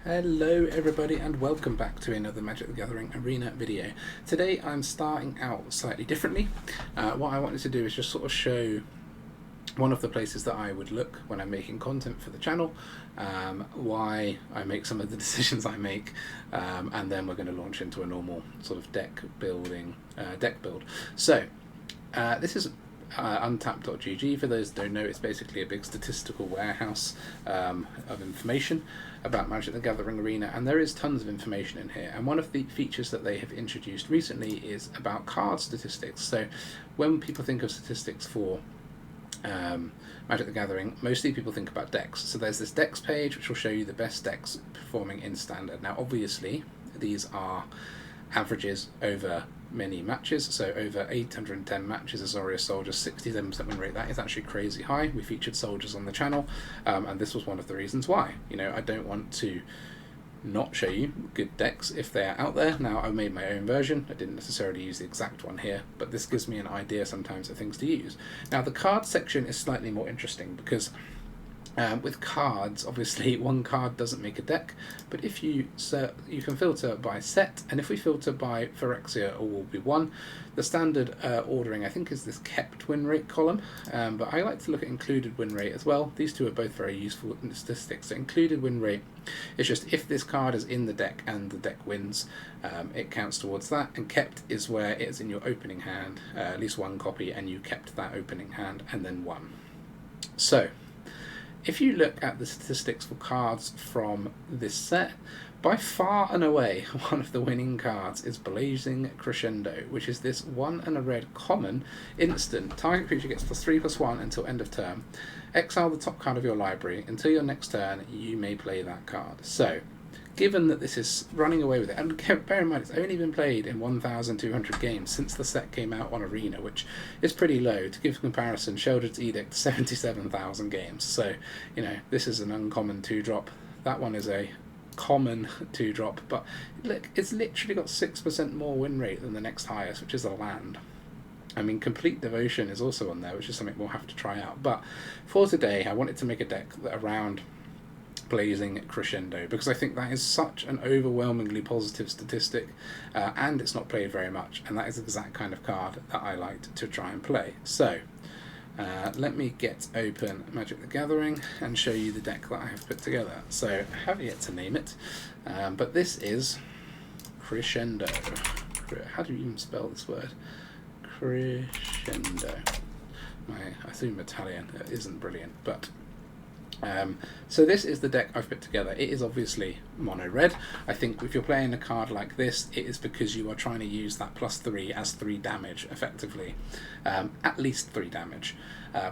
Hello everybody and welcome back to another Magic the Gathering Arena video. Today I'm starting out slightly differently. What I wanted to do is just sort of show one of the places that I would look when I'm making content for the channel, why I make some of the decisions I make, and then we're going to launch into a normal sort of deck build. So this is untapped.gg. For those that don't know, it's basically a big statistical warehouse of information about Magic the Gathering Arena, and there is tons of information in here. And one of the features that they have introduced recently is about card statistics. So when people think of statistics for Magic the Gathering, mostly people think about decks. So there's this decks page which will show you the best decks performing in standard. Now obviously these are averages over many matches, so over 810 matches Azorius Soldiers, 67% win rate. That is actually crazy high. We featured Soldiers on the channel, and this was one of the reasons why. You know, I don't want to not show you good decks if they are out there. Now I made my own version. I didn't necessarily use the exact one here, but this gives me an idea sometimes of things to use. Now the card section is slightly more interesting because with cards, obviously one card doesn't make a deck, but if you can filter by set, and if we filter by Phyrexia, all will be one. The standard ordering, I think, is this kept win rate column, but I like to look at included win rate as well. These two are both very useful statistics. So included win rate is just if this card is in the deck and the deck wins, it counts towards that, and kept is where it is in your opening hand, at least one copy, and you kept that opening hand and then won. So if you look at the statistics for cards from this set, by far and away one of the winning cards is Blazing Crescendo, which is this 1 and a red common instant. Target creature gets +3/+1 until end of turn. Exile the top card of your library. Until your next turn, you may play that card. So, given that this is running away with it, and bear in mind it's only been played in 1,200 games since the set came out on Arena, which is pretty low. To give a comparison, Sheldred's Edict, 77,000 games. So, you know, this is an uncommon 2-drop. That one is a common 2-drop, but look, it's literally got 6% more win rate than the next highest, which is a land. I mean, Complete Devotion is also on there, which is something we'll have to try out. But for today, I wanted to make a deck that around Blazing Crescendo, because I think that is such an overwhelmingly positive statistic, and it's not played very much, and that is the exact kind of card that I liked to try and play. So let me get open Magic the Gathering and show you the deck that I have put together. So I have yet to name it, but this is Crescendo. How do you even spell this word? Crescendo. I assume Italian isn't brilliant, but so this is the deck I've put together. It is obviously mono red. I think if you're playing a card like this, it is because you are trying to use that +3 as 3 damage effectively, at least 3 damage,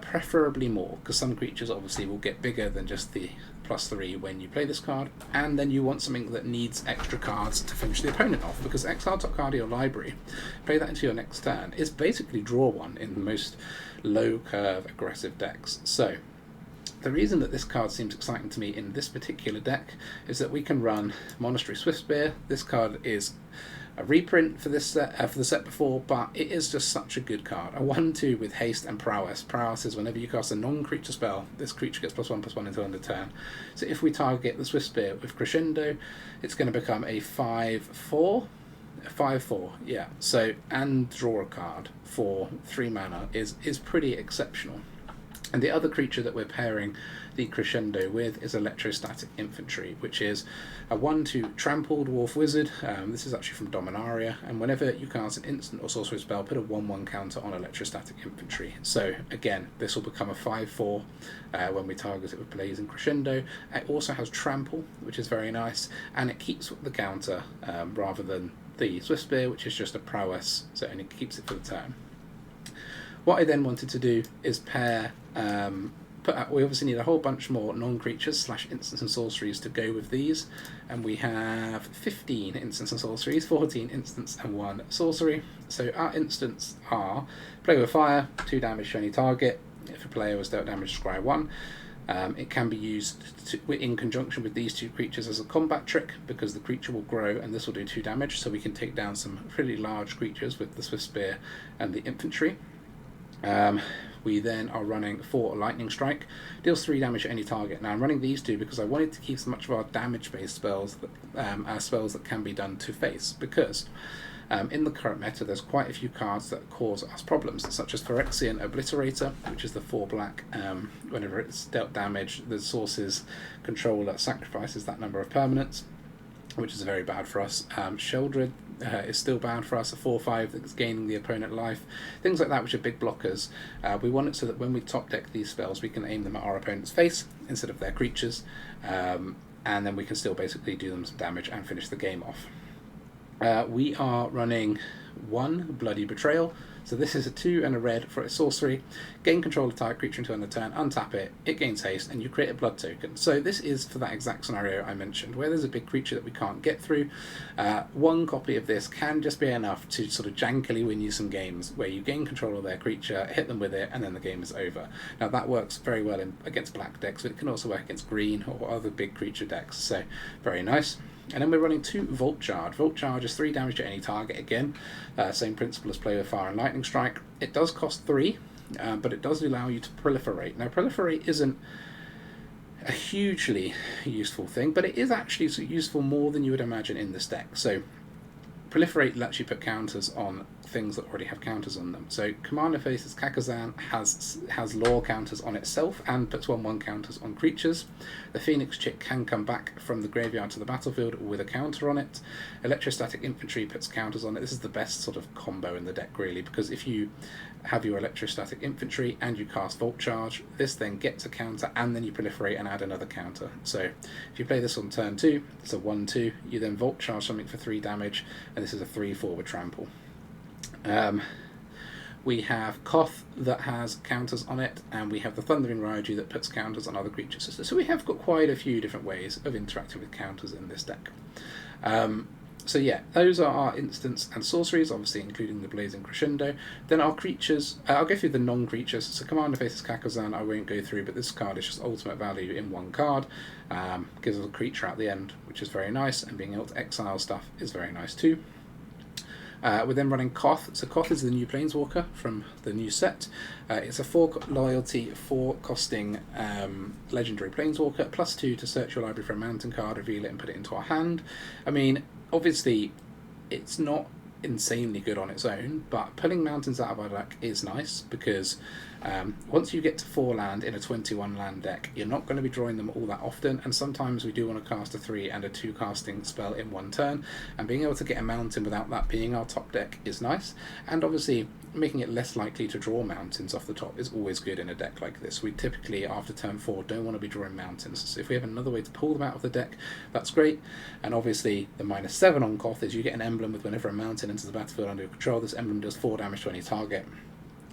preferably more, because some creatures obviously will get bigger than just the +3 when you play this card, and then you want something that needs extra cards to finish the opponent off, because exile top card of your library, play that into your next turn, is basically draw one in most low curve aggressive decks. So the reason that this card seems exciting to me in this particular deck is that we can run Monastery Swiftspear. This card is a reprint for this set, for the set before, but it is just such a good card. A 1/2 with haste and prowess. Prowess is whenever you cast a non-creature spell, this creature gets +1/+1 until end of turn. So if we target the Swiftspear with Crescendo, it's going to become a 5/4. 5/4, yeah. So, and draw a card for 3 mana is pretty exceptional. And the other creature that we're pairing the Crescendo with is Electrostatic Infantry, which is a 1/2 trampled Dwarf Wizard. This is actually from Dominaria, and whenever you cast an instant or sorcery spell, put a 1/1 counter on Electrostatic Infantry. So again, this will become a 5/4 when we target it with Blazing Crescendo. It also has Trample, which is very nice, and it keeps the counter rather than the Swiftspear, which is just a prowess, so and it keeps it for the turn. What I then wanted to do is pair, we obviously need a whole bunch more non-creatures / instants and sorceries to go with these, and we have 15 instants and sorceries, 14 instants and 1 sorcery. So our instants are Play with Fire, 2 damage to any target. If a player was dealt damage, scry 1. It can be used in conjunction with these 2 creatures as a combat trick, because the creature will grow and this will do 2 damage, so we can take down some pretty large creatures with the Swiftspear and the infantry. We then are running 4 Lightning Strike, deals 3 damage to any target. Now I'm running these 2 because I wanted to keep as much of our damage-based spells as spells that can be done to face, because in the current meta there's quite a few cards that cause us problems, such as Phyrexia Obliterator, which is the 4 black. Whenever it's dealt damage, the source's controller sacrifices that number of permanents, which is very bad for us. Sheldred is still bad for us, a 4/5 that's gaining the opponent life. Things like that, which are big blockers. We want it so that when we top deck these spells, we can aim them at our opponent's face instead of their creatures, and then we can still basically do them some damage and finish the game off. We are running 1 Bloody Betrayal. So this is a 2 and a red for a sorcery. Gain control of target creature until end of turn, untap it, it gains haste, and you create a blood token. So this is for that exact scenario I mentioned, where there's a big creature that we can't get through. 1 copy of this can just be enough to sort of jankily win you some games, where you gain control of their creature, hit them with it, and then the game is over. Now that works very well against black decks, but it can also work against green or other big creature decks, so very nice. And then we're running 2 Volt Charge. Volt Charge is 3 damage to any target again. Same principle as Play with Fire and Lightning Strike. It does cost 3, but it does allow you to proliferate. Now, proliferate isn't a hugely useful thing, but it is actually useful more than you would imagine in this deck. So, proliferate lets you put counters on things that already have counters on them. So Commander faces Kakkazan has lore counters on itself and puts 1/1 counters on creatures. The Phoenix Chick can come back from the graveyard to the battlefield with a counter on it. Electrostatic Infantry puts counters on it. This is the best sort of combo in the deck, really, because if you have your Electrostatic Infantry and you cast Volt Charge, this then gets a counter and then you proliferate and add another counter. So if you play this on turn 2, it's a 1/2, you then Volt Charge something for 3 damage, and this is a 3/4 with trample. We have Koth that has counters on it, and we have the Thundering Raiju that puts counters on other creatures. So we have got quite a few different ways of interacting with counters in this deck. So yeah, those are our instants and sorceries, obviously including the Blazing Crescendo. Then our creatures, I'll go through the non-creatures. So Commander faces Kakkazan, I won't go through, but this card is just ultimate value in 1 card. Gives us a creature at the end, which is very nice, and being able to exile stuff is very nice too. We're then running Koth. So Koth is the new Planeswalker from the new set. It's a 4 loyalty, 4 costing legendary Planeswalker, +2 to search your library for a mountain card, reveal it and put it into our hand. I mean, obviously it's not insanely good on its own, but pulling mountains out of our deck is nice, because once you get to 4 land in a 21 land deck, you're not going to be drawing them all that often, and sometimes we do want to cast a 3 and a 2 casting spell in 1 turn, and being able to get a mountain without that being our top deck is nice. And obviously making it less likely to draw mountains off the top is always good in a deck like this. We typically, after turn 4, don't want to be drawing mountains, so if we have another way to pull them out of the deck, that's great. And obviously the -7 on Koth is you get an emblem with whenever a mountain enters the battlefield under your control, this emblem does 4 damage to any target.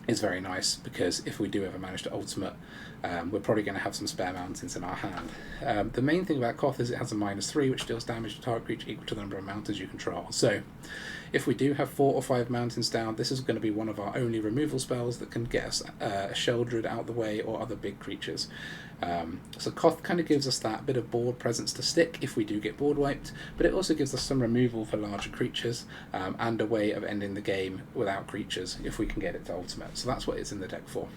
Is very nice, because if we do ever manage to ultimate, we're probably going to have some spare mountains in our hand. The main thing about Koth is it has a -3, which deals damage to target creature equal to the number of mountains you control. So if we do have 4 or 5 mountains down, this is going to be one of our only removal spells that can get us a Sheldred out the way or other big creatures. So Koth kind of gives us that bit of board presence to stick if we do get board wiped, but it also gives us some removal for larger creatures, and a way of ending the game without creatures if we can get it to ultimate. So that's what it's in the deck for.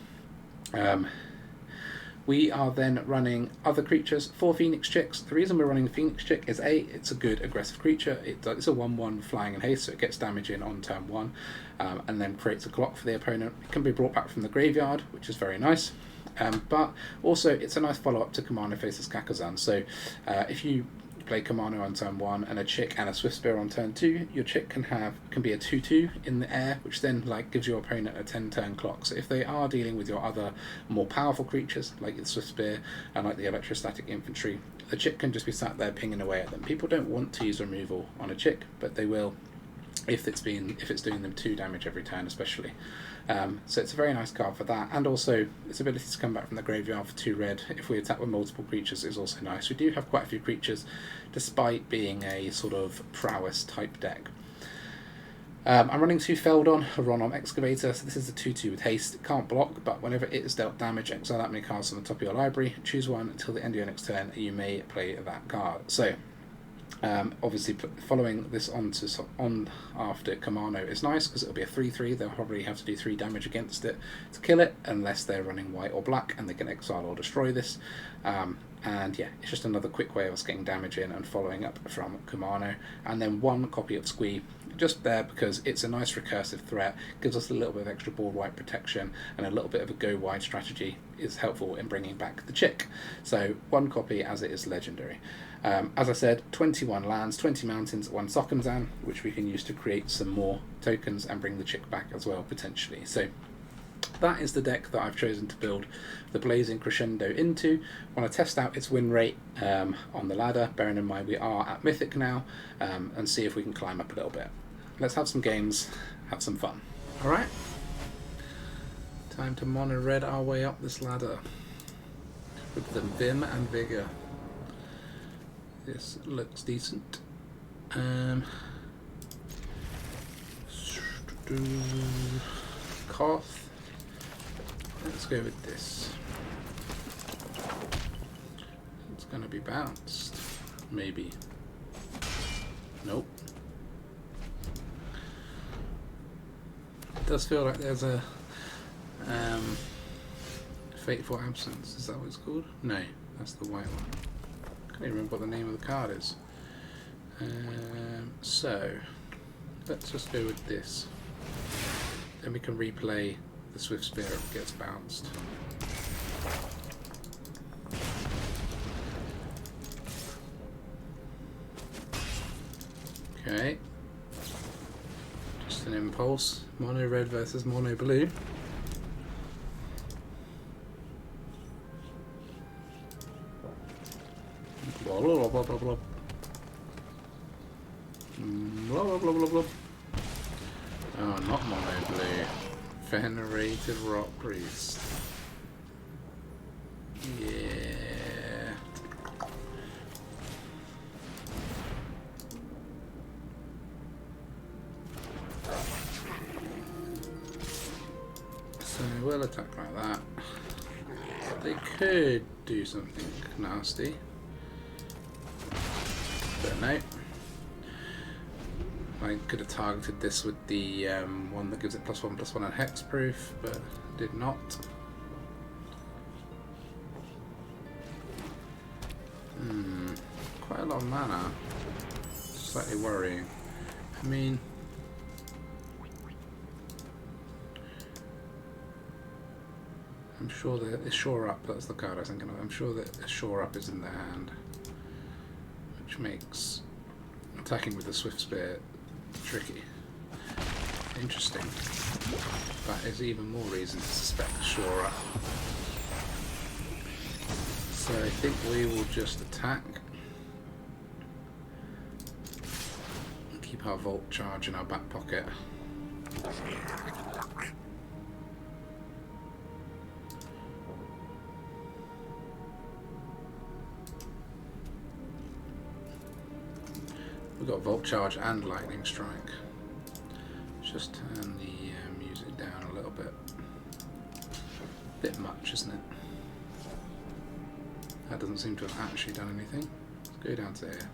We are then running other creatures for Phoenix Chicks. The reason we're running Phoenix Chick is it's a good aggressive creature. It's a 1/1 flying and haste, so it gets damage in on turn 1, and then creates a clock for the opponent. It can be brought back from the graveyard, which is very nice. But also it's a nice follow-up to Kumano faces Kakkazan. So if you play Kumano on turn 1 and a Chick and a Swiftspear on turn 2, your Chick can be a 2/2 in the air, which then gives your opponent a 10-turn clock. So if they are dealing with your other more powerful creatures like the Swiftspear and like the Electrostatic Infantry, the Chick can just be sat there pinging away at them. People don't want to use removal on a Chick, but they will if it's doing them 2 damage every turn, especially. So it's a very nice card for that, and also its ability to come back from the graveyard for 2 red if we attack with multiple creatures is also nice. We do have quite a few creatures, despite being a sort of prowess type deck. I'm running 2 Feldon, a Ronom Excavator, so this is a 2/2 with haste. It can't block, but whenever it is dealt damage, exile that many cards on the top of your library, choose one until the end of your next turn, and you may play that card. So Obviously, following this on after Kumano is nice because it'll be a 3/3. They'll probably have to do 3 damage against it to kill it, unless they're running white or black, and they can exile or destroy this. And yeah, it's just another quick way of us getting damage in and following up from Kumano. And then 1 copy of Squee, just there because it's a nice recursive threat, gives us a little bit of extra board wipe protection, and a little bit of a go wide strategy is helpful in bringing back the chick. So 1 copy as it is legendary. As I said, 21 lands, 20 mountains, 1 Sokenzan, which we can use to create some more tokens and bring the chick back as well, potentially. So that is the deck that I've chosen to build the Blazing Crescendo into. I want to test out its win rate on the ladder, bearing in mind we are at Mythic now, and see if we can climb up a little bit. Let's have some games, have some fun. Alright, time to mono red our way up this ladder with the vim and vigour. This looks decent. Koth. Let's go with this. It's gonna be bounced. Maybe. Nope. It does feel like there's a Fateful Absence. Is that what it's called? No, that's the white one. I can't even remember what the name of the card is. So let's just go with this. Then we can replay the Swiftspear if it gets bounced. Okay. Just an impulse. Mono red versus mono blue. Blah blah blah blah blah. Blah blah blah blah blah. Oh, not mono blue. Venerated Rock Priest. Yeah. So we'll attack like that. They could do something nasty. But no. I could have targeted this with the one that gives it +1/+1 and hexproof, but did not. Quite a lot of mana. Slightly worrying. I mean, I'm sure that it's Shore Up, that's the card I was thinking of. I'm sure that Shore Up is in their hand, which makes attacking with the Swiftspear tricky. Interesting. That is even more reason to suspect Shore Up. So I think we will just attack. Keep our Volt Charge in our back pocket. We've got Volt Charge and Lightning Strike. Just turn the music down a little bit. Bit much, isn't it? That doesn't seem to have actually done anything. Let's go down to here.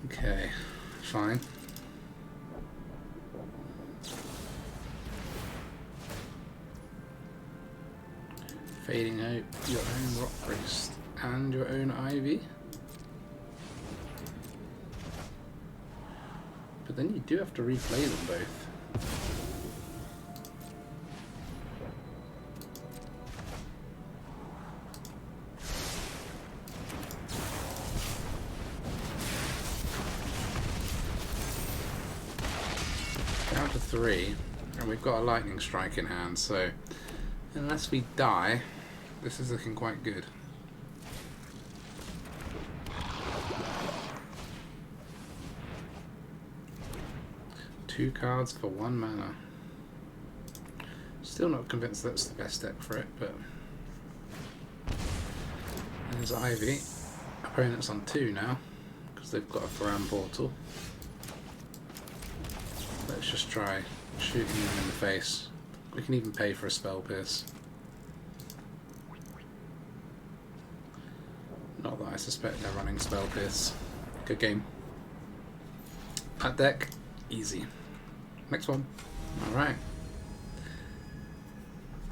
Okay, fine. Fading out your own Rock Priest and your own Ivy. But then you do have to replay them both. Down to 3, and we've got a Lightning Strike in hand, so unless we die, this is looking quite good. Two cards for 1 mana. Still not convinced that's the best deck for it, but there's Ivy. Opponent's on 2 now because they've got a Thram Portal. Let's just try shooting them in the face. We can even pay for a Spell Pierce. Not that I suspect they're running Spell Pierce. Good game. That deck, easy. Next one. Alright.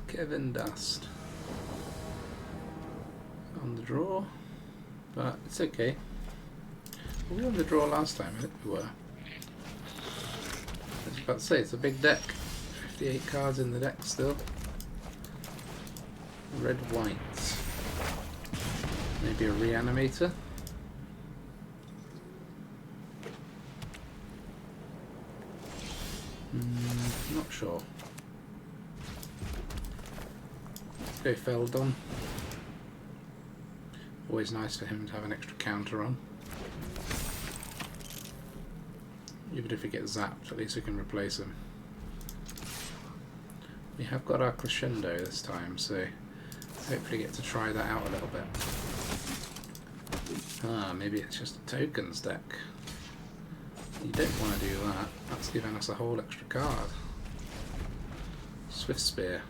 Kevin Dust. On the draw. But it's okay. Were we on the draw last time? I think we were. I was about to say, it's a big deck. 58 cards in the deck still. Red, white. Maybe a reanimator. Not sure. Let's go Feldon. Always nice for him to have an extra counter on. Even if he gets zapped, at least we can replace him. We have got our Crescendo this time, so hopefully get to try that out a little bit. Ah, maybe it's just a tokens deck. You don't want to do that. That's giving us a whole extra card. Swiftspear.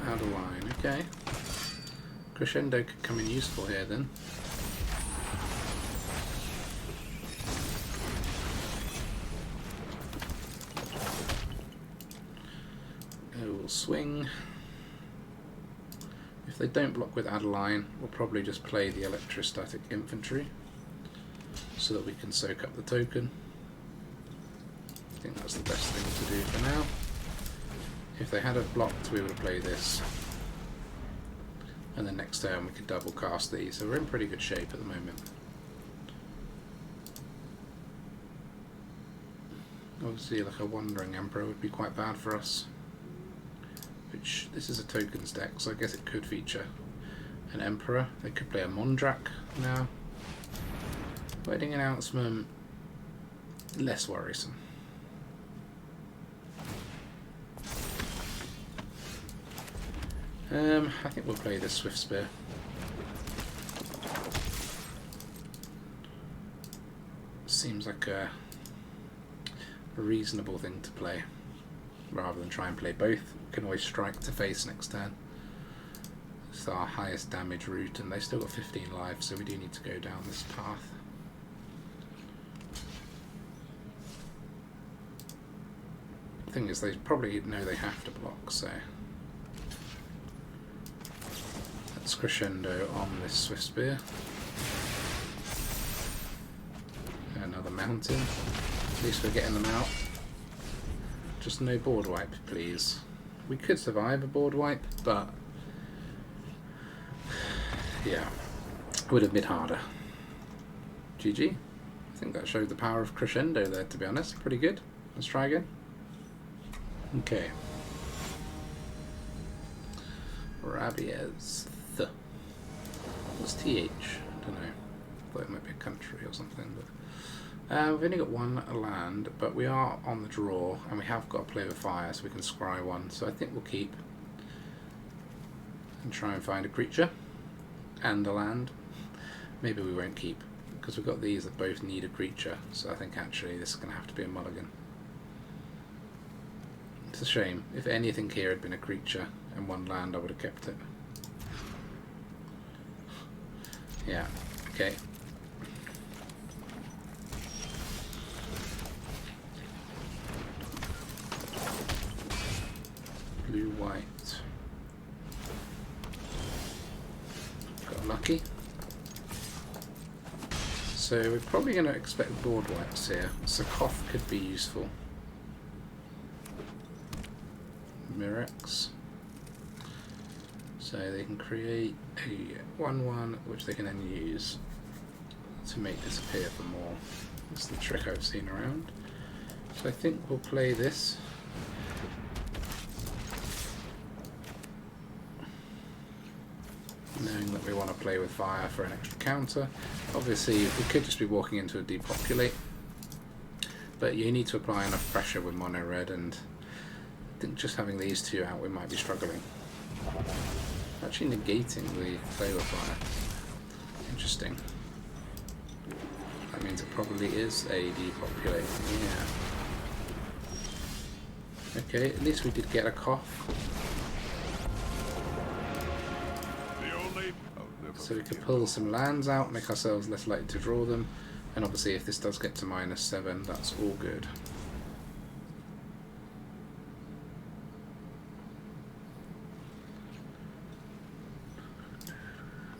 Out of line, okay. Crescendo could come in useful here then. We'll swing. If they don't block with Adeline, we'll probably just play the Electrostatic Infantry so that we can soak up the token. I think that's the best thing to do for now. If they had it blocked, we would play this. And then next turn we could double cast these, so we're in pretty good shape at the moment. Obviously like a Wandering Emperor would be quite bad for us. Which, this is a tokens deck, so I guess it could feature an Emperor. They could play a Monarch now. Wedding Announcement, less worrisome. I think we'll play this Swiftspear. Seems like a reasonable thing to play, rather than try and play both. We can always strike to face next turn. It's our highest damage route, and they still got 15 lives, so we do need to go down this path. The thing is, they probably know they have to block, so let's Crescendo on this Swiftspear. Another mountain. At least we're getting them out. Just no board wipe, please. We could survive a board wipe, but yeah, would have been harder. GG. I think that showed the power of Crescendo there, to be honest. Pretty good. Let's try again. Okay. Rabiez. What's TH? I don't know. Thought it might be a country or something, but we've only got one land, but we are on the draw, and we have got to play with fire, so we can scry one. So I think we'll keep and try and find a creature and a land. Maybe we won't keep, because we've got these that both need a creature, so I think actually this is going to have to be a mulligan. It's a shame. If anything here had been a creature and one land, I would have kept it. Yeah, okay. Blue, white. Got lucky. So we're probably going to expect board wipes here. So Koth could be useful. Myrex. So they can create a 1/1 which they can then use to make disappear for more. That's the trick I've seen around. So I think we'll play this. Knowing that we want to play with fire for an extra counter. Obviously we could just be walking into a depopulate, but you need to apply enough pressure with mono red, and I think just having these two out we might be struggling. Actually negating the play with fire. Interesting. That means it probably is a depopulating, yeah. Okay, at least we did get a Koth. So we could pull some lands out, make ourselves less likely to draw them, and obviously if this does get to -7, that's all good.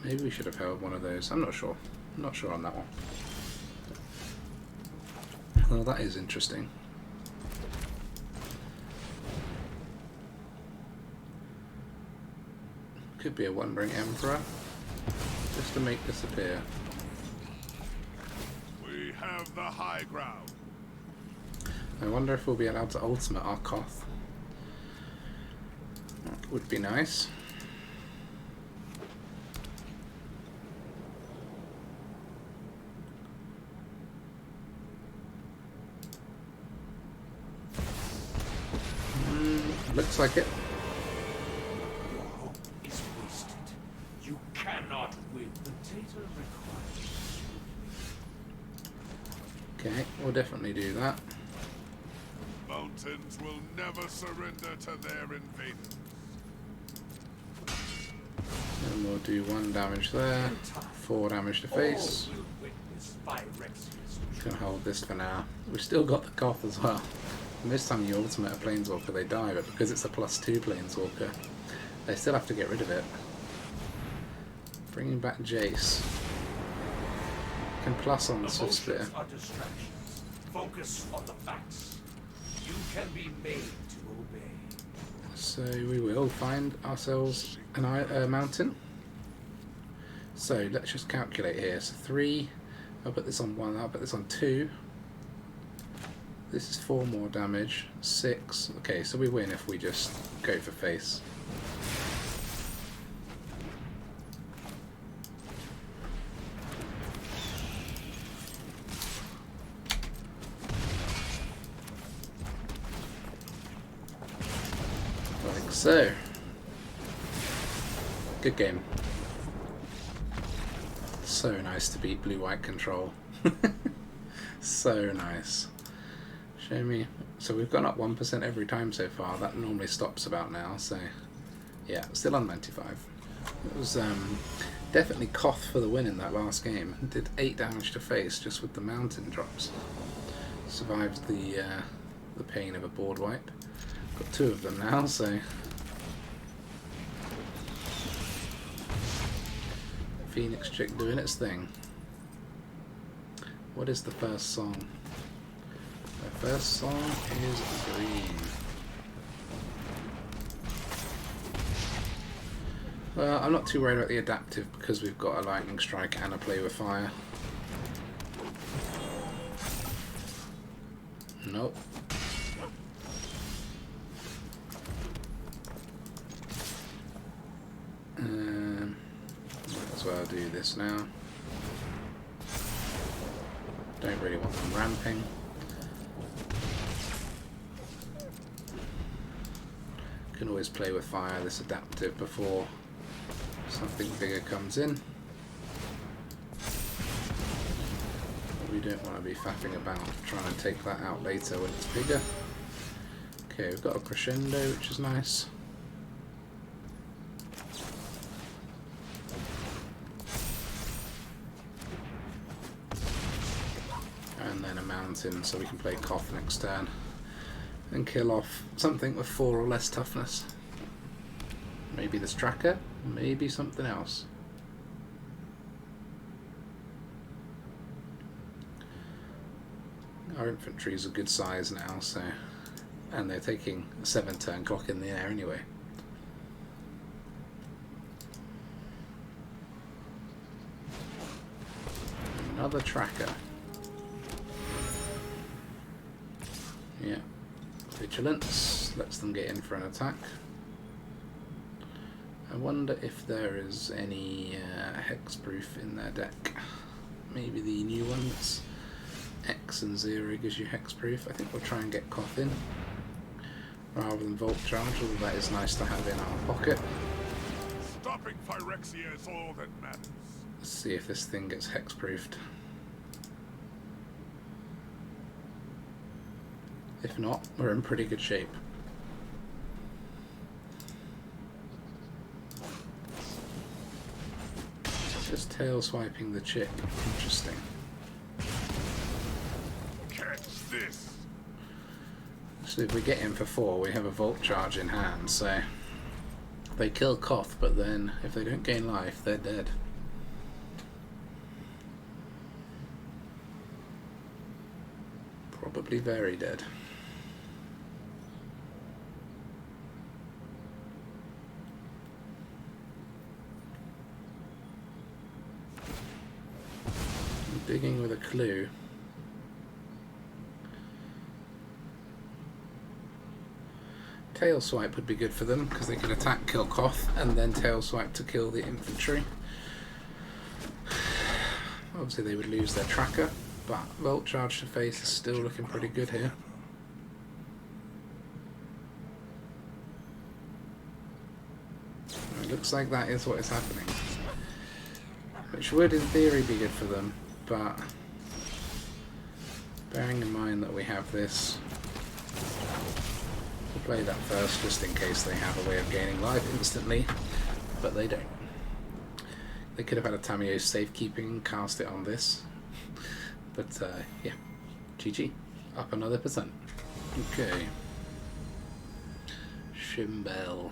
Maybe we should have held one of those. I'm not sure. I'm not sure on that one. Well, that is interesting. Could be a Wandering Emperor, just to make this appear. We have the high ground. I wonder if we'll be allowed to ultimate our Koth. That would be nice. Looks like it. Your hope is wasted. You cannot win. The data requires. Okay, we'll definitely do that. Mountains will never surrender to their invaders. And we'll do 1 damage there, 4 damage to face. All will witness Phyrexia's Can hold this for now. We've still got the Koth as well. And this time you ultimate a Planeswalker, they die, but because it's a +2 Planeswalker, they still have to get rid of it. Bringing back Jace. Can plus on the Swiftspear. Emotions are distractions. Focus on the facts. You can be made to obey. So we will find ourselves a mountain. So let's just calculate here. So 3, I'll put this on 1, I'll put this on 2. This is 4 more damage, 6. Okay, so we win if we just go for face. Like so. Good game. So nice to beat blue-white control. So nice. Show me. So we've gone up 1% every time so far. That normally stops about now. So yeah, still on 95. It was definitely Koth for the win in that last game. Did 8 damage to face just with the mountain drops. Survived the pain of a board wipe. Got 2 of them now. So Phoenix chick doing its thing. What is the first song? The first song is Green. Well, I'm not too worried about the adaptive because we've got a Lightning Strike and a Play with Fire. Nope. Might as well do this now. Don't really want them ramping. Can always play with fire this adaptive before something bigger comes in. We don't want to be faffing about trying to take that out later when it's bigger. Okay, we've got a Crescendo, which is nice. And then a mountain, so we can play Koth next turn and kill off something with 4 or less toughness. Maybe this tracker, maybe something else. Our infantry is a good size now, so, and they're taking a 7-turn clock in the air anyway. Another tracker. Yeah. Vigilance lets them get in for an attack. I wonder if there is any hexproof in their deck. Maybe the new ones. X and 0 gives you hexproof. I think we'll try and get Koth in rather than Volt Charge, although that is nice to have in our pocket. Stopping Phyrexia is all that matters. Let's see if this thing gets hexproofed. If not, we're in pretty good shape. Just tail swiping the chick. Interesting. Catch this. So if we get in for 4, we have a Volt Charge in hand, so they kill Koth, but then if they don't gain life, they're dead. Probably very dead. I'm digging with a clue. Tail swipe would be good for them because they could attack, kill Koth, and then tail swipe to kill the infantry. Obviously they would lose their tracker, but Volt Charge to face is still looking pretty good here. It looks like that is what is happening, which would in theory be good for them, but bearing in mind that we have this, we'll play that first just in case they have a way of gaining life instantly, but they don't. They could have had a Tamiyo's safekeeping and cast it on this, but yeah, GG, up another %. Okay, Shimbel.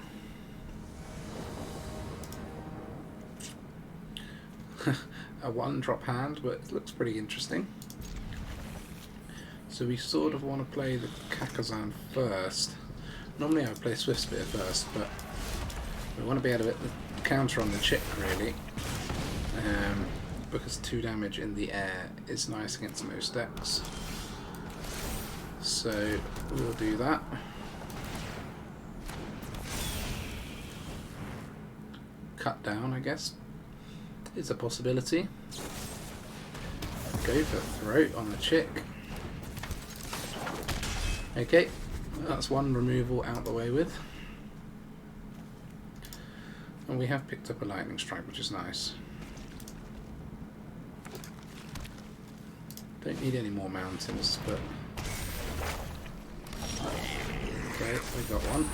A 1-drop hand, but it looks pretty interesting. So we sort of want to play the Kakkazan first. Normally I would play Swiftspear first, but we want to be able to hit the counter on the chick really, because 2 damage in the air is nice against most decks. So we'll do that. Cut down, I guess, is a possibility. Go for throat on the chick. Okay, that's 1 removal out the way with. And we have picked up a lightning strike, which is nice. Don't need any more mountains, but okay, we got one.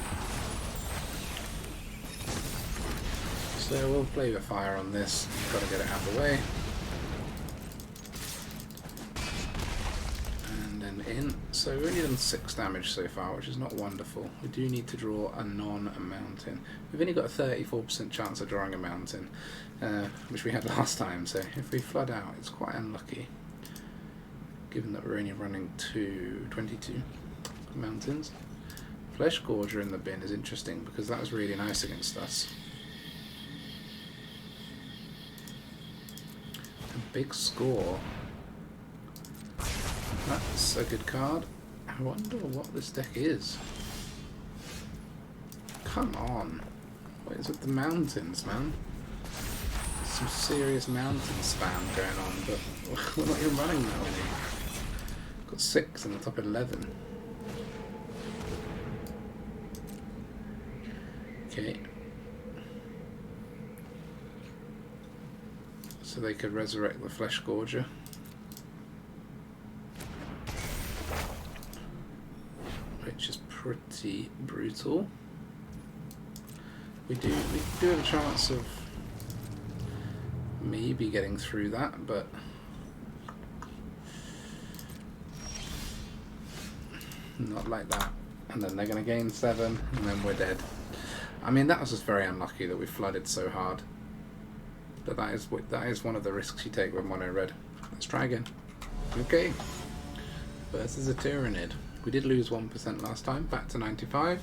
So we'll play with fire on this. Got to get it out of the way. And then in. So we've only done 6 damage so far, which is not wonderful. We do need to draw a non-mountain. We've only got a 34% chance of drawing a mountain, which we had last time. So if we flood out, it's quite unlucky, given that we're only running 22 mountains. Flesh Gorger in the bin is interesting because that was really nice against us. A big score. That's a good card. I wonder what this deck is. Come on. What is with the mountains, man? There's some serious mountain spam going on, but we're not even running that many. Got 6 in the top 11. Okay. So they could resurrect the Flesh Gorger. Which is pretty brutal. We do have a chance of maybe getting through that, but not like that. And then they're going to gain 7, and then we're dead. I mean, that was just very unlucky that we flooded so hard. But that is one of the risks you take with mono red. Let's try again. Okay. Versus a Tyranid. We did lose 1% last time, back to 95.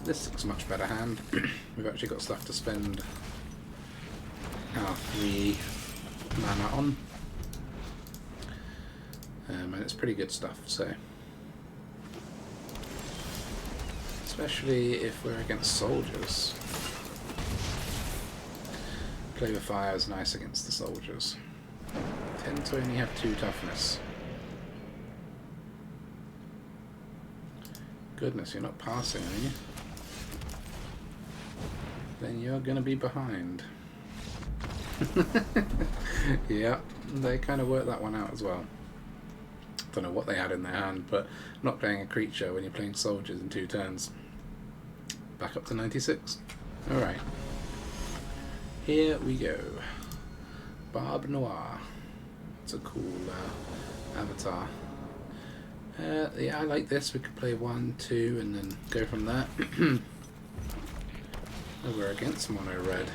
This looks a much better hand. We've actually got stuff to spend our 3 mana on. And it's pretty good stuff, so. Especially if we're against soldiers. Play with fire is nice against the soldiers. Tend to only have 2 toughness. Goodness, you're not passing, are you? Then you're gonna be behind. Yeah, they kind of worked that one out as well. don't know what they had in their hand, but not playing a creature when you're playing soldiers in 2 turns. Back up to 96. Alright. Here we go. Barb Noir. It's a cool avatar. Yeah, I like this. We could play 1, 2, and then go from there. Oh, we're against mono red.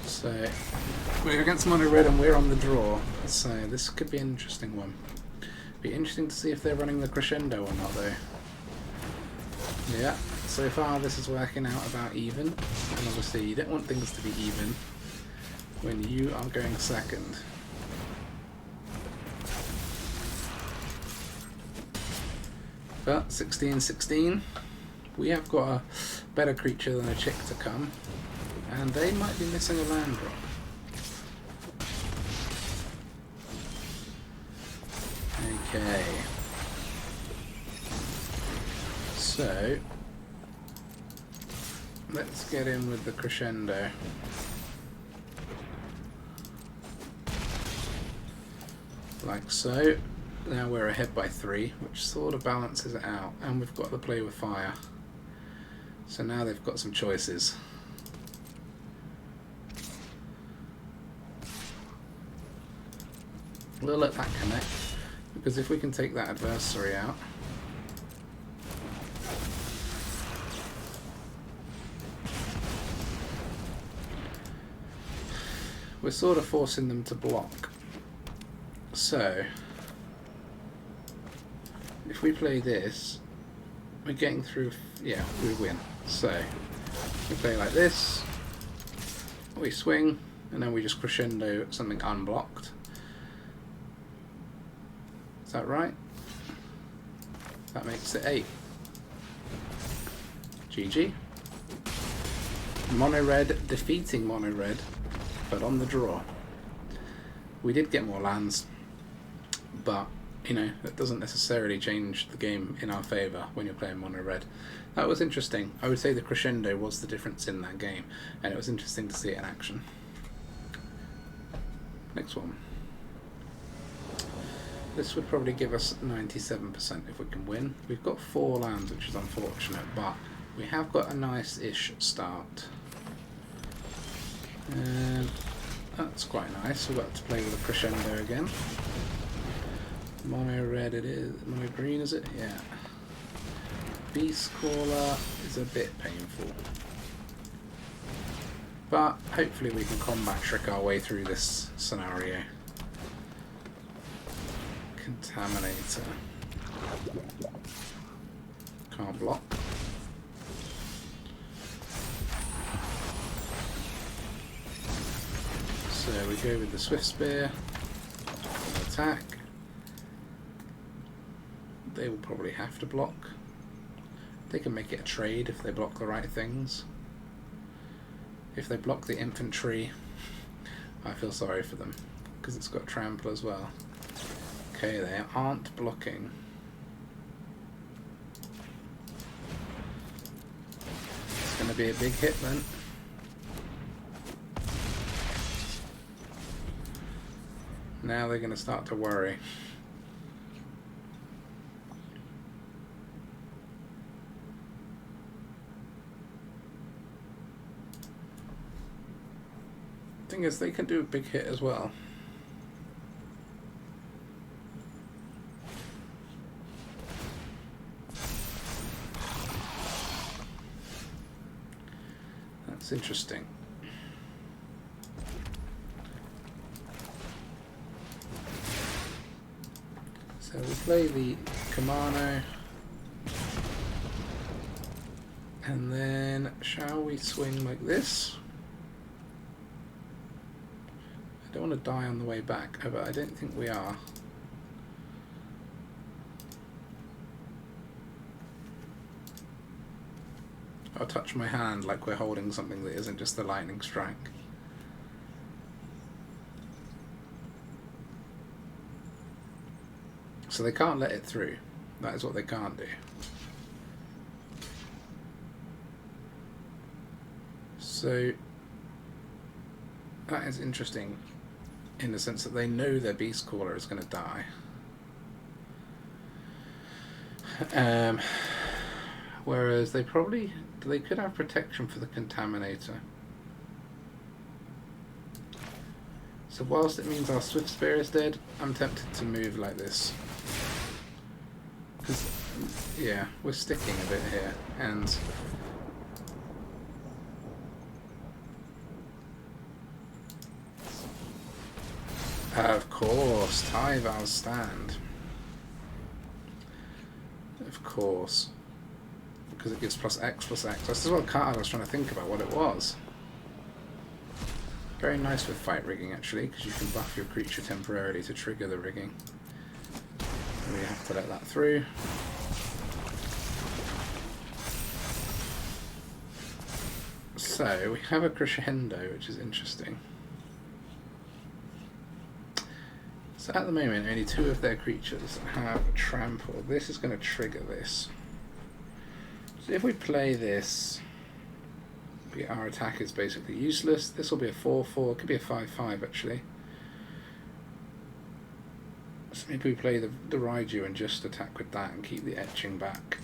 So we're against mono red and we're on the draw. So this could be an interesting one. Be interesting to see if they're running the Crescendo or not, though. Yeah, so far this is working out about even. And obviously you don't want things to be even when you are going second. But 16-16, we have got a better creature than a chick to come, and they might be missing a land drop. Okay. So, let's get in with the Crescendo. Like so. Now we're ahead by 3, which sort of balances it out, and we've got to play with fire. So now they've got some choices. We'll let that connect, because if we can take that adversary out, we're sort of forcing them to block. So if we play this, we're getting through, yeah, we win. So we play like this, we swing, and then we just crescendo something unblocked. Is that right? That makes it 8. GG. Mono red defeating mono red, but on the draw. We did get more lands, but you know, that doesn't necessarily change the game in our favour when you're playing mono red. That was interesting. I would say the Crescendo was the difference in that game, and it was interesting to see it in action. Next one. This would probably give us 97% if we can win. We've got 4 lands, which is unfortunate, but we have got a nice-ish start. And that's quite nice. We've got to play with a Crescendo again. Mono red it is. Mono green is it? Yeah. Beast Caller is a bit painful. But hopefully we can combat trick our way through this scenario. Contaminator. Can't block. So we go with the Swiftspear. Attack. They will probably have to block. They can make it a trade if they block the right things. If they block the infantry, I feel sorry for them, because it's got trample as well. Okay, they aren't blocking. It's going to be a big hit then. Now they're going to start to worry. Thing is, they can do a big hit as well. That's interesting. So we play the Kumano, and then shall we swing like this? I don't want to die on the way back, but I don't think we are. I'll touch my hand like we're holding something that isn't just the lightning strike. So they can't let it through. That is what they can't do. So that is interesting. in the sense that they know their Beast Caller is going to die. Whereas they could have protection for the Contaminator. So whilst it means our Swiftspear is dead, I'm tempted to move like this. Because, yeah, we're sticking a bit here, and of course, Tyval's stand. Of course. Because it gives +X. That's what card I was trying to think about what it was. Very nice with fight rigging actually, because you can buff your creature temporarily to trigger the rigging. And we have to let that through. So we have a Crescendo, which is interesting. So at the moment only 2 of their creatures have trample. This is going to trigger this. So if we play this, our attack is basically useless. This will be a 4/4, could be a 5/5 actually. So maybe we play the Raiju and just attack with that and keep the etching back.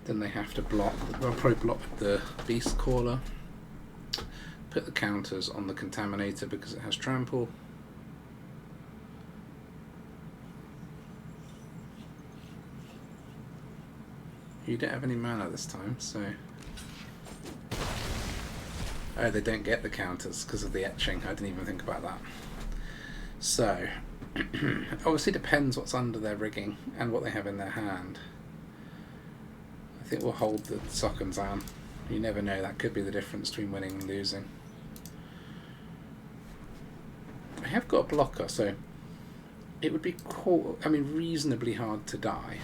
Then they have to block. They'll probably block with the Beast Caller. Put the counters on the Contaminator because it has trample. You don't have any mana this time, so... Oh, they don't get the counters because of the etching. I didn't even think about that. So, obviously depends what's under their rigging and what they have in their hand. I think we'll hold the Sokenzan. You never know, that could be the difference between winning and losing. I have got a blocker, so it would be reasonably hard to die.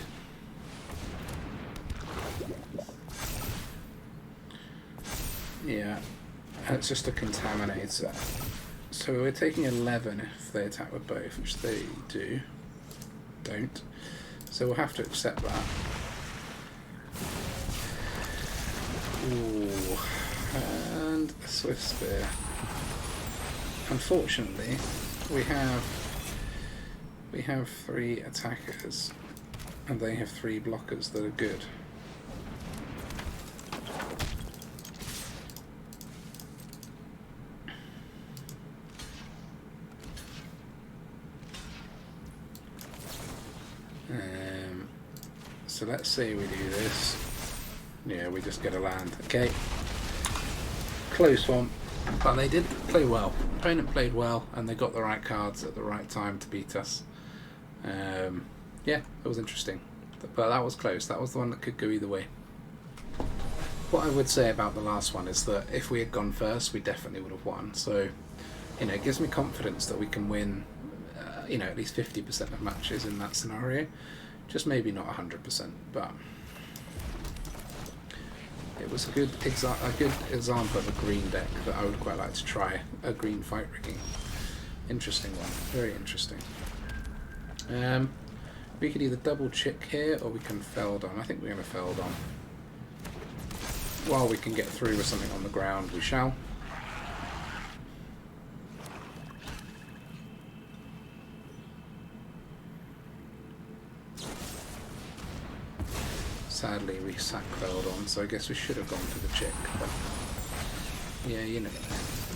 Yeah, it's just a Contaminator. So we're taking 11 if they attack with both, which they don't. So we'll have to accept that. Ooh, and a Swiftspear. Unfortunately, we have 3 attackers, and they have 3 blockers that are good. So let's say we do this. Yeah, we just get a land. Okay. Close one. But they did play well. Opponent played well, and they got the right cards at the right time to beat us. Yeah, it was interesting. But that was close. That was the one that could go either way. What I would say about the last one is that if we had gone first, we definitely would have won. So, it gives me confidence that we can win, at least 50% of matches in that scenario. Just maybe not 100%, but it was a good example of a green deck that I would quite like to try. A green fight rigging. Interesting one. Very interesting. We could either double chick here or we can Feldon. I think we're going to Feldon. While we can get through with something on the ground, we shall. Sadly, we sack Feldon, so I guess we should have gone for the chick. But yeah,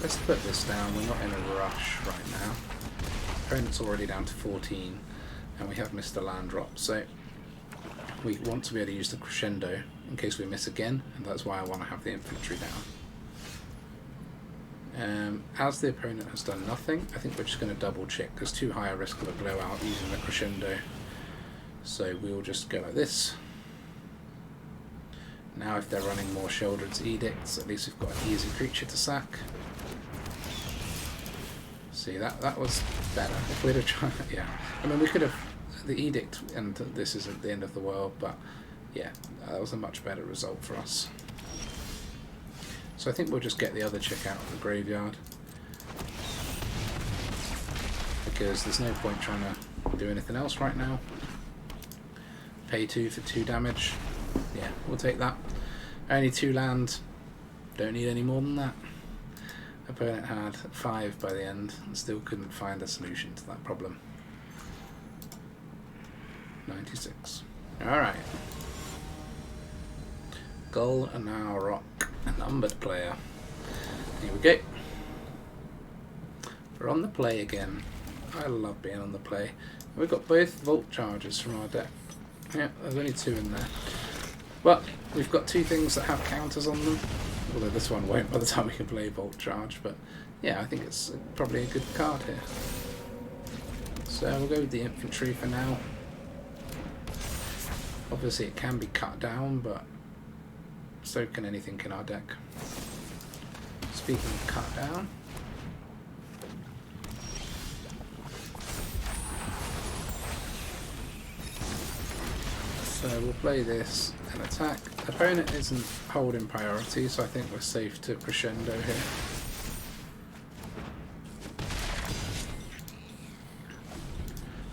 let's put this down. We're not in a rush right now. Opponent's already down to 14, and we have missed a land drop, so we want to be able to use the Crescendo in case we miss again, and that's why I want to have the infantry down. As the opponent has done nothing, I think we're just going to double check. There's too high a risk of a blowout using the Crescendo, so we'll just go like this. Now if they're running more Sheoldred's Edicts, at least we've got an easy creature to sack. See, that was better. If we'd have tried, yeah. I mean, we could have, the Edict, and this isn't the end of the world, but yeah, that was a much better result for us. So I think we'll just get the other chick out of the graveyard, because there's no point trying to do anything else right now. Pay 2 for 2 damage. Yeah, we'll take that. Only 2 land. Don't need any more than that. Opponent had 5 by the end and still couldn't find a solution to that problem. 96. Alright. Gull and now Rock, a numbered player. Here we go. We're on the play again. I love being on the play. We've got both Vault Charges from our deck. Yeah, there's only 2 in there. But we've got 2 things that have counters on them. Although this one won't by the time we can play Vault Charge. But yeah, I think it's probably a good card here. So we'll go with the infantry for now. Obviously it can be cut down, but so can anything in our deck. Speaking of cut down, so we'll play this and attack. Opponent isn't holding priority, so I think we're safe to Crescendo here.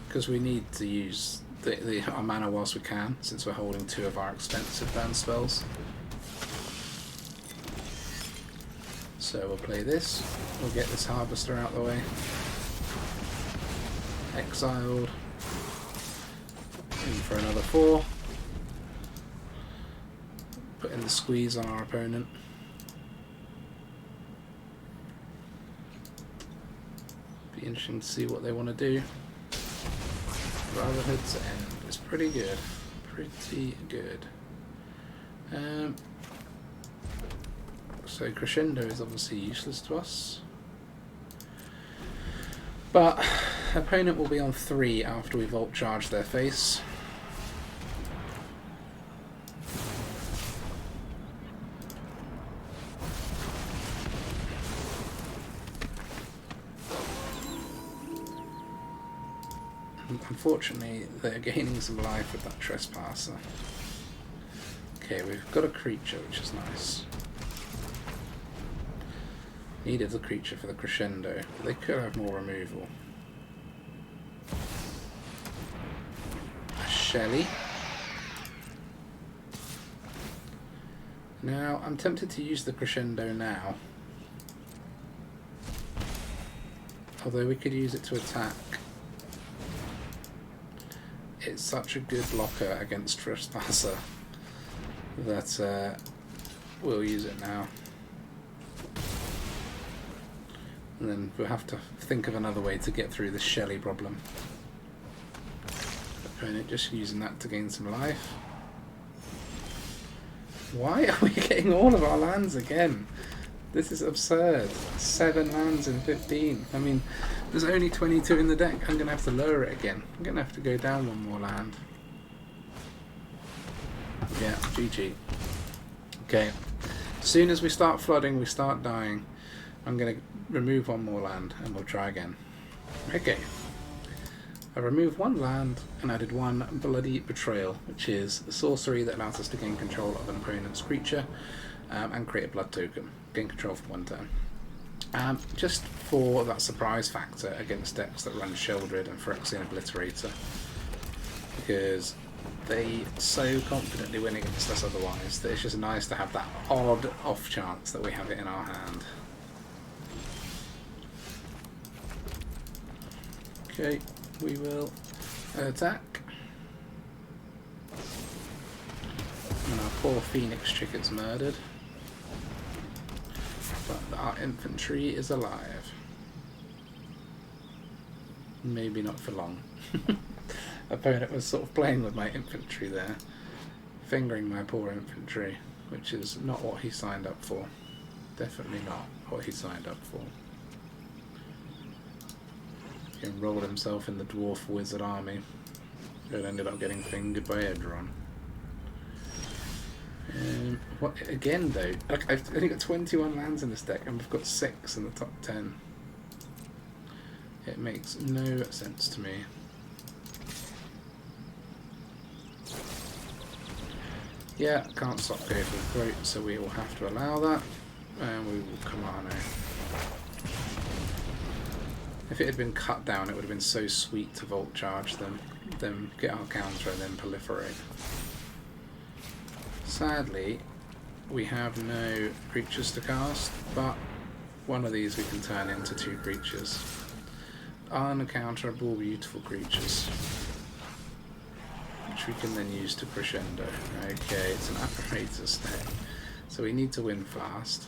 Because we need to use our mana whilst we can, since we're holding 2 of our expensive burn spells. So we'll play this, we'll get this Harvester out the way. Exiled. In for another 4. Putting the squeeze on our opponent. Be interesting to see what they want to do. Brotherhood's End is pretty good. Pretty good. So Crescendo is obviously useless to us. But opponent will be on 3 after we Vault Charge their face. Unfortunately, they're gaining some life with that Trespasser. Okay, we've got a creature, which is nice. Needed a creature for the Crescendo, but they could have more removal. A Shelly. Now, I'm tempted to use the Crescendo now. Although we could use it to attack. It's such a good blocker against Trespasser that we'll use it now. And then we'll have to think of another way to get through the Shelly problem. Opponent just using that to gain some life. Why are we getting all of our lands again? This is absurd. 7 lands in 15. I mean, there's only 22 in the deck. I'm going to have to lower it again. I'm going to have to go down 1 more land. Yeah, GG. Okay. As soon as we start flooding, we start dying. I'm going to remove 1 more land and we'll try again. Okay. I removed 1 land and added 1 Bloody Betrayal, which is a sorcery that allows us to gain control of an opponent's creature and create a blood token. Gain control for 1 turn. Just for that surprise factor against decks that run Sheldred and Phyrexia and Obliterator. Because they so confidently win against us otherwise that it's just nice to have that odd off chance that we have it in our hand. Okay, we will attack. And our poor Phoenix chick gets murdered. But our infantry is alive. Maybe not for long. Opponent was sort of playing with my infantry there. Fingering my poor infantry, which is not what he signed up for. Definitely not what he signed up for. He enrolled himself in the Dwarf Wizard army. It ended up getting fingered by Edron. What again though? Like, I've only got 21 lands in this deck and we've got 6 in the top 10. It makes no sense to me. Yeah, can't stop go for the throat, so we will have to allow that. And we will Kumano. If it had been cut down, it would have been so sweet to Vault Charge them, then get our counter and then proliferate. Sadly, we have no creatures to cast, but one of these we can turn into 2 creatures. Uncounterable, beautiful creatures, which we can then use to crescendo. Okay, it's an apparatus deck, so we need to win fast.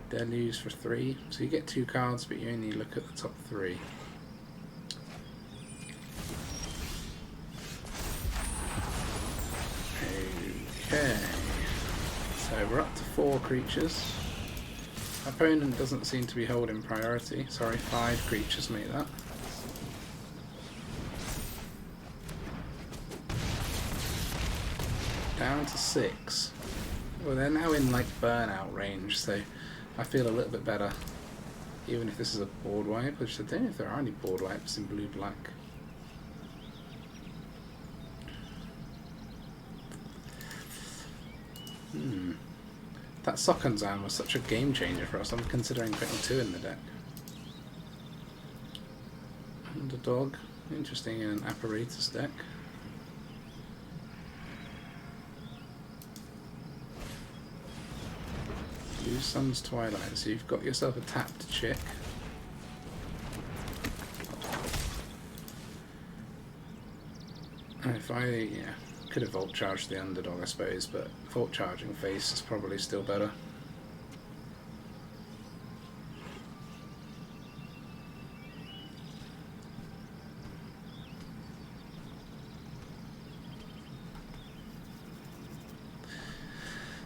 Deluge for 3, so you get 2 cards, but you only look at the top 3. Okay, so we're up to 4 creatures. Opponent doesn't seem to be holding priority. Sorry, 5 creatures make that. Down to 6. Well, they're now in like burnout range, so I feel a little bit better. Even if this is a board wipe, which I don't know if there are any board wipes in blue-black. That Sokenzan was such a game changer for us. I'm considering putting 2 in the deck. Underdog, interesting in an apparatus deck. Blue Sun's Twilight, so you've got yourself a tapped chick. And if I, could have Volt Charged the Underdog I suppose, but Volt Charging Face is probably still better.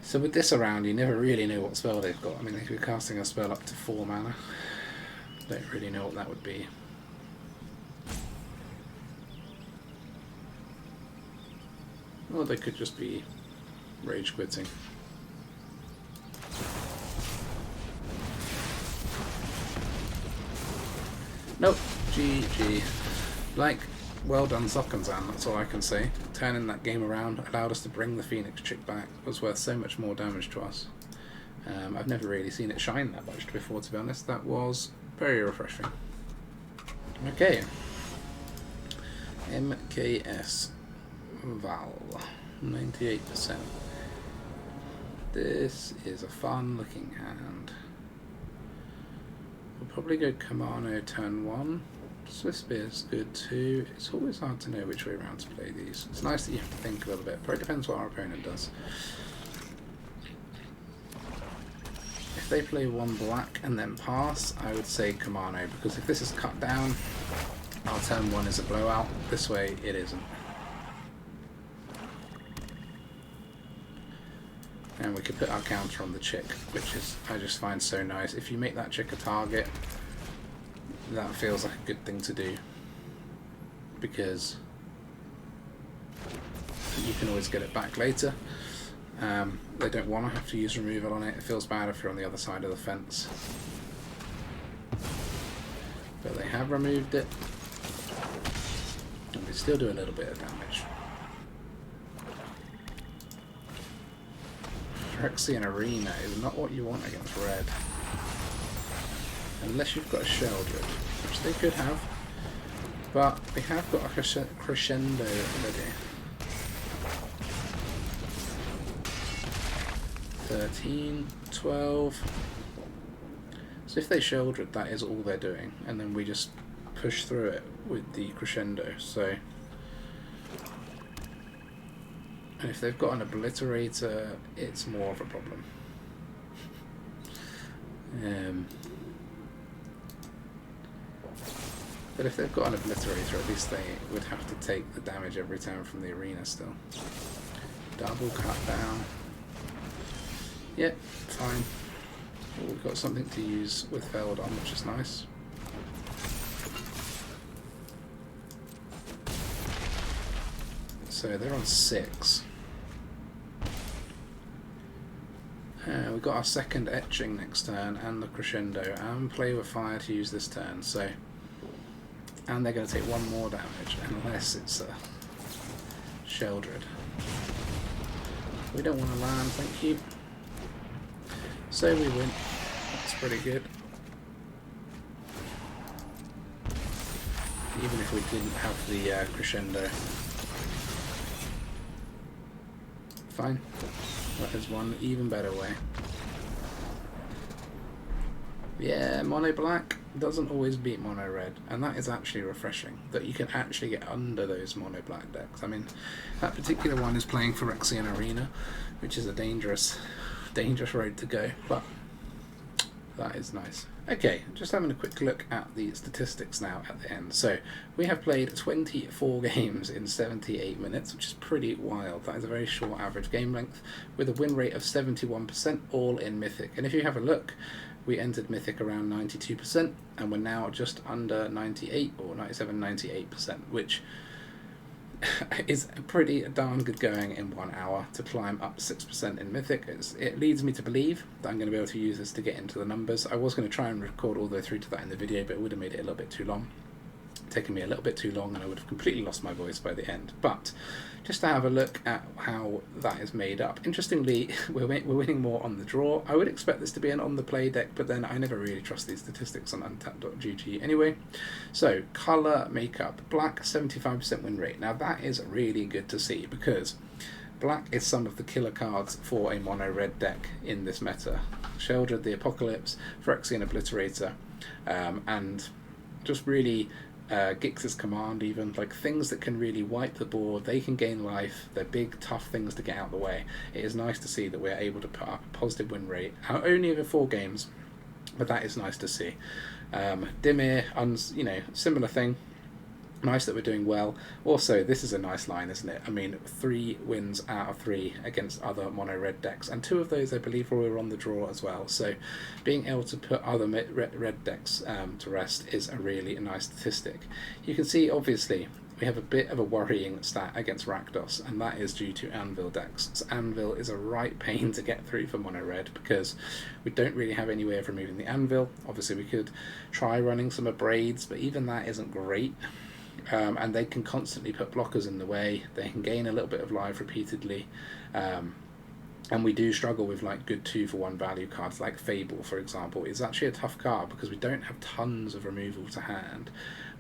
So with this around, you never really know what spell they've got. I mean, they could be casting a spell up to 4 mana. Don't really know what that would be. Or they could just be rage quitting. Nope, GG. Like, well done Sokenzan, that's all I can say. Turning that game around allowed us to bring the Phoenix chick back. It was worth so much more damage to us. I've never really seen it shine that much before, to be honest. That was very refreshing. Okay. MKS Val, 98%. This is a fun looking hand. We'll probably go Kumano turn 1. Swiftspear is good too. It's always hard to know which way around to play these. It's nice that you have to think a little bit, but it depends what our opponent does. If they play 1 black and then pass, I would say Kumano, because if this is cut down, our turn 1 is a blowout. This way it isn't. And we could put our counter on the chick, which is, I just find so nice. If you make that chick a target, that feels like a good thing to do, because you can always get it back later. They don't want to have to use removal on it. It feels bad if you're on the other side of the fence. But they have removed it, and we still do a little bit of damage. Phyrexia in Arena is not what you want against red. Unless you've got a Sheldred, which they could have. But we have got a Crescendo ready. 13, 12. So if they Sheldred, that is all they're doing. And then we just push through it with the Crescendo. So, and if they've got an Obliterator, it's more of a problem. But if they've got an Obliterator, at least they would have to take the damage every time from the arena still. Double cut down. Yep, fine. Well, we've got something to use with Feldon, which is nice. So they're on 6. We've got our second etching next turn and the Crescendo, and play with fire to use this turn. So, and they're going to take 1 more damage unless it's a Sheldred. We don't want to land, thank you. So we win. That's pretty good. Even if we didn't have the Crescendo. fine. That is one even better way. Yeah, mono black doesn't always beat mono red, and that is actually refreshing, that you can actually get under those mono black decks. I mean, that particular one is playing Phyrexia in Arena, which is a dangerous road to go, but that is nice. Okay, just having a quick look at the statistics now at the end. So we have played 24 games in 78 minutes, which is pretty wild. That is a very short average game length, with a win rate of 71%, all in Mythic. And if you have a look, we entered Mythic around 92%, and we're now just under 98 or 97, 98%, which is pretty darn good going in 1 hour to climb up 6% in Mythic. It leads me to believe that I'm going to be able to use this to get into the numbers. I was going to try and record all the way through to that in the video, but it would have made it a little bit too long. Taken me a little bit too long, and I would have completely lost my voice by the end. But just to have a look at how that is made up. Interestingly, we're winning more on the draw. I would expect this to be an on the play deck, but then I never really trust these statistics on untapped.gg anyway. So colour makeup, black 75% win rate. Now that is really good to see, because black is some of the killer cards for a mono red deck in this meta. Sheldred the Apocalypse, Phyrexian Obliterator, and just really Gix's Command, even, like things that can really wipe the board. They can gain life. They're big, tough things to get out of the way. It is nice to see that we're able to put up a positive win rate, only over 4 games, but that is nice to see. Dimir, similar thing. Nice that we're doing well. Also, this is a nice line, isn't it? I mean, 3 wins out of 3 against other mono red decks, and 2 of those I believe were on the draw as well. So being able to put other red decks to rest is a really nice statistic. You can see, obviously, we have a bit of a worrying stat against Rakdos, and that is due to Anvil decks. So Anvil is a right pain to get through for mono red, because we don't really have any way of removing the Anvil. Obviously we could try running some Abrades, but even that isn't great. And they can constantly put blockers in the way. They can gain a little bit of life repeatedly, and we do struggle with like good 2-for-1 value cards like Fable, for example. It's actually a tough card because we don't have tons of removal to hand,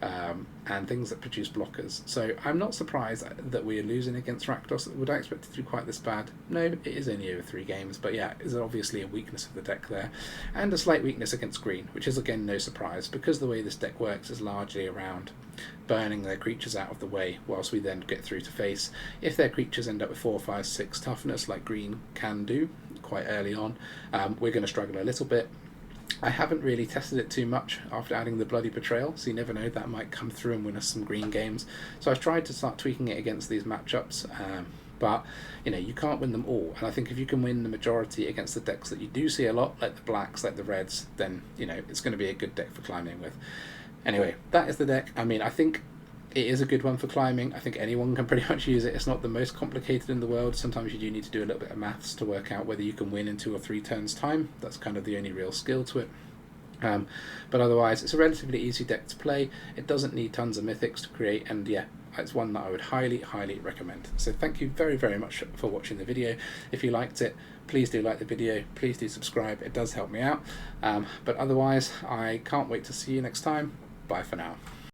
and things that produce blockers. So I'm not surprised that we're losing against Rakdos. Would I expect it to be quite this bad? No, it is only over 3 games, but yeah, it's obviously a weakness of the deck there, and a slight weakness against green, which is again no surprise, because the way this deck works is largely around burning their creatures out of the way whilst we then get through to face. If their creatures end up with 4, 5, 6 toughness like green can do quite early on, we're going to struggle a little bit. I haven't really tested it too much after adding the Bloody Betrayal, so you never know, that might come through and win us some green games. So I've tried to start tweaking it against these matchups, but you can't win them all, and I think if you can win the majority against the decks that you do see a lot, like the blacks, like the reds, then it's going to be a good deck for climbing with. Anyway, that is the deck. I mean, I think it is a good one for climbing. I think anyone can pretty much use it. It's not the most complicated in the world. Sometimes you do need to do a little bit of maths to work out whether you can win in 2 or 3 turns time. That's kind of the only real skill to it. But otherwise, it's a relatively easy deck to play. It doesn't need tons of mythics to create, and yeah, it's one that I would highly, highly recommend. So thank you very, very much for watching the video. If you liked it, please do like the video. Please do subscribe. It does help me out. But otherwise, I can't wait to see you next time. Bye for now.